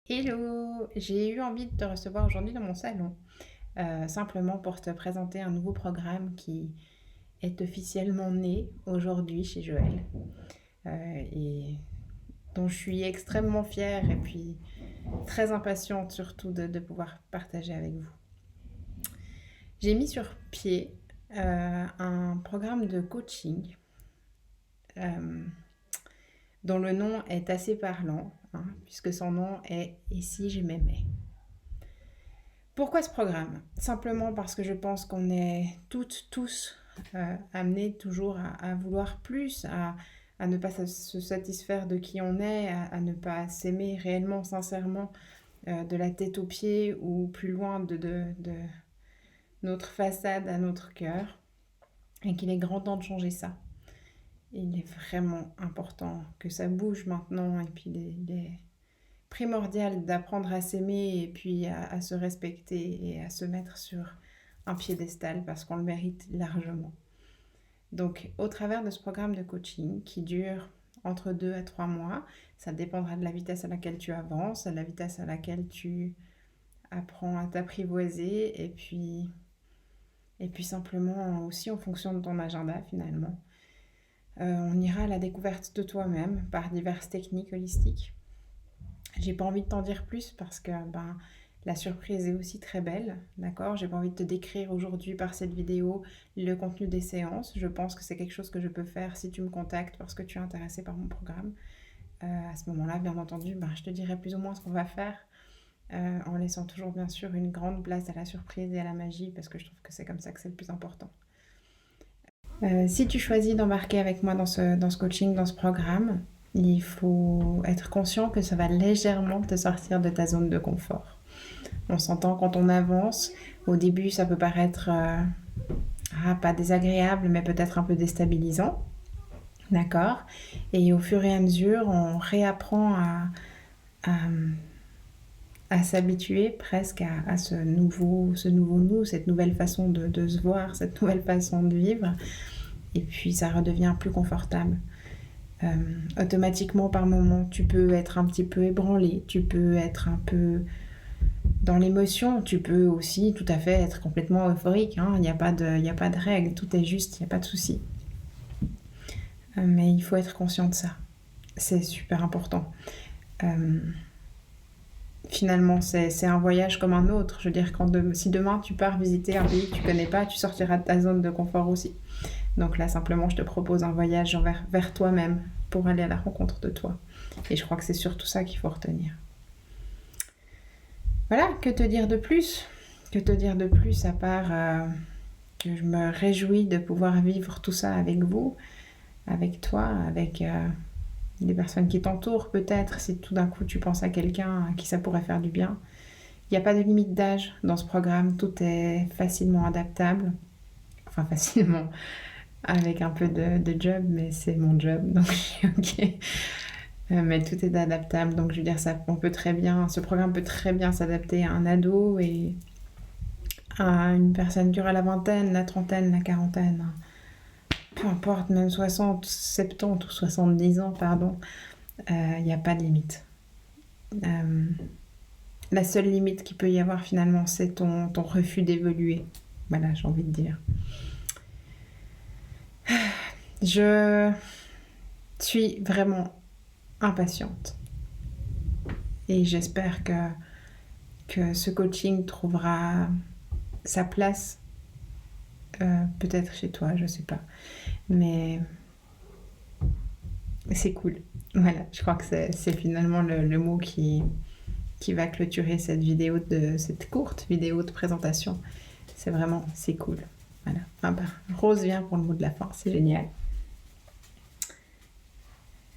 Hello! J'ai eu envie de te recevoir aujourd'hui dans mon salon, simplement pour te présenter un nouveau programme qui est officiellement né aujourd'hui chez Joël, et dont je suis extrêmement fière et puis très impatiente surtout de pouvoir partager avec vous. J'ai mis sur pied, un programme de coaching, hem, dont le nom est assez parlant, hein, puisque son nom est «Et si je m'aimais?» Pourquoi ce programme? Simplement parce que je pense qu'on est toutes, tous amenés toujours à vouloir plus, à ne pas se satisfaire de qui on est, à ne pas s'aimer réellement, sincèrement, de la tête aux pieds ou plus loin de notre façade à notre cœur, et qu'il est grand temps de changer ça. Il est vraiment important que ça bouge maintenant, et puis il est primordial d'apprendre à s'aimer et puis à se respecter et à se mettre sur un piédestal parce qu'on le mérite largement. Donc, au travers de ce programme de coaching qui dure entre 2 à 3 mois, ça dépendra de la vitesse à laquelle tu avances, à la vitesse à laquelle tu apprends à t'apprivoiser et puis simplement aussi en fonction de ton agenda finalement. On ira à la découverte de toi-même par diverses techniques holistiques. J'ai pas envie de t'en dire plus parce que la surprise est aussi très belle, d'accord? J'ai pas envie de te décrire aujourd'hui par cette vidéo le contenu des séances. Je pense que c'est quelque chose que je peux faire si tu me contactes parce que tu es intéressé par mon programme. À ce moment-là, bien entendu, je te dirai plus ou moins ce qu'on va faire, en laissant toujours bien sûr une grande place à la surprise et à la magie parce que je trouve que c'est comme ça que c'est le plus important. Si tu choisis d'embarquer avec moi dans ce coaching, dans ce programme, il faut être conscient que ça va légèrement te sortir de ta zone de confort. On s'entend quand on avance. Au début, ça peut paraître pas désagréable, mais peut-être un peu déstabilisant. D'accord? Et au fur et à mesure, on réapprend à s'habituer presque à ce nouveau nous, cette nouvelle façon de se voir, cette nouvelle façon de vivre. Et puis, ça redevient plus confortable. Automatiquement, par moment, tu peux être un petit peu ébranlé, tu peux être un peu dans l'émotion, tu peux aussi tout à fait être complètement euphorique, hein. Il n'y a pas de règle, tout est juste, il n'y a pas de souci. Mais il faut être conscient de ça. C'est super important. Finalement, c'est un voyage comme un autre. Je veux dire, si demain tu pars visiter un pays que tu connais pas, tu sortiras de ta zone de confort aussi. Donc là, simplement, je te propose un voyage vers toi-même pour aller à la rencontre de toi. Et je crois que c'est surtout ça qu'il faut retenir. Voilà, que te dire de plus? Que te dire de plus à part que je me réjouis de pouvoir vivre tout ça avec vous, avec toi, avec les personnes qui t'entourent peut-être, si tout d'un coup tu penses à quelqu'un à qui ça pourrait faire du bien. Il n'y a pas de limite d'âge dans ce programme, tout est facilement adaptable. Enfin facilement, avec un peu de job, mais c'est mon job, donc je suis ok. Mais tout est adaptable, donc je veux dire, ce programme peut très bien s'adapter à un ado et à une personne qui aura la vingtaine, la trentaine, la quarantaine, peu importe, même 60, 70 ou 70 ans, pardon, il n'y a pas de limite. La seule limite qu'il peut y avoir finalement, c'est ton refus d'évoluer. Voilà, j'ai envie de dire. Je suis vraiment impatiente. Et j'espère que ce coaching trouvera sa place, peut-être chez toi, je sais pas. Mais c'est cool. Voilà, je crois que c'est finalement le mot qui va clôturer cette courte vidéo de présentation. C'est cool. Voilà. Rose vient pour le mot de la fin, c'est génial.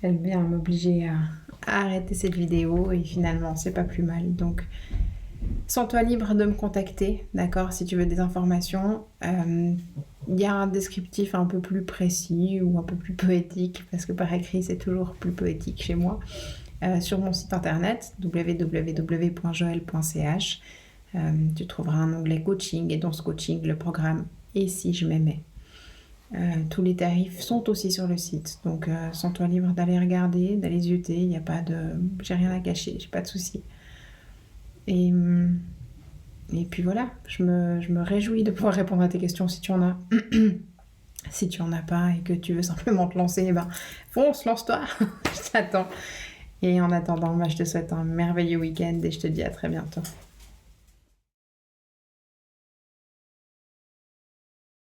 Elle vient m'obliger à arrêter cette vidéo et finalement c'est pas plus mal. Donc sens-toi libre de me contacter, d'accord, si tu veux des informations. Il y a un descriptif un peu plus précis ou un peu plus poétique, parce que par écrit c'est toujours plus poétique chez moi, sur mon site internet www.joel.ch. Tu trouveras un onglet coaching et dans ce coaching le programme Et si je m'aimais. Tous les tarifs sont aussi sur le site, donc sens-toi libre d'aller regarder, d'aller zioter. J'ai rien à cacher, j'ai pas de soucis. Et, hum, et puis voilà, je me réjouis de pouvoir répondre à tes questions si tu en as. Si tu en as pas et que tu veux simplement te lancer, eh ben fonce, lance-toi, je t'attends. Et en attendant, moi je te souhaite un merveilleux week-end et je te dis à très bientôt.